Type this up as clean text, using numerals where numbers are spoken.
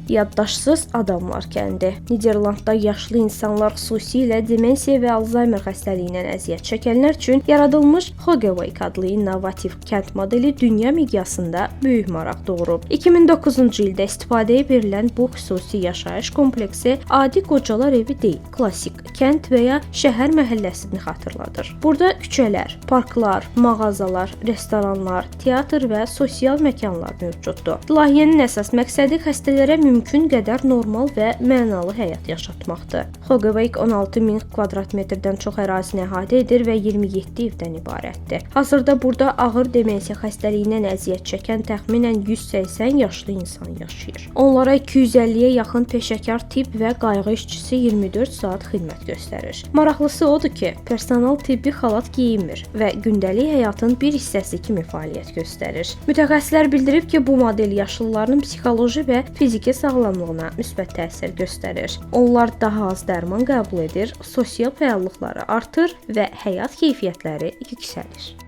Yaddaşsız adamlar kəndi. Niderlandda yaşlı insanlar, xüsusilə demensiya və Alzheimer xəstəliyindən əziyyət çəkənlər üçün yaradılmış Hogeweyk adlı innovativ kənd modeli dünya miqyasında böyük maraq doğurub. 2009-cu ildə istifadəyə verilən bu xüsusi yaşayış kompleksi adi qocalar evi deyil, klassik kənd və ya şəhər məhəlləsini xatırladır. Burada küçələr, parklar, mağazalar, restoranlar, teatr və sosial məkanlar mövcuddur. Layihənin əsas məqsədi xəstələrə mümkün qədər normal və mənalı həyat yaşatmaqdır. Hogeweyk 16.000 kvadrat metrdən çox ərazini əhatə edir və 27 evdən ibarətdir. Hazırda burada ağır demensiya xəstəliyindən əziyyət çəkən təxminən 180 yaşlı insan yaşayır. Onlara 250-yə yaxın peşəkar tibb və qayğı işçisi 24 saat xidmət göstərir. Maraqlısı odur ki, personal tibbi xalat geyinmir və gündəlik həyatın bir hissəsi kimi fəaliyyət göstərir. Mütəxəssislər bildirib ki, bu model yaşlıların psixoloji və fiziki sağlamlığına müsbət təsir göstərir. Onlar daha az dərman qəbul edir, sosial fəallıqları artır və həyat keyfiyyətləri yüksəlir.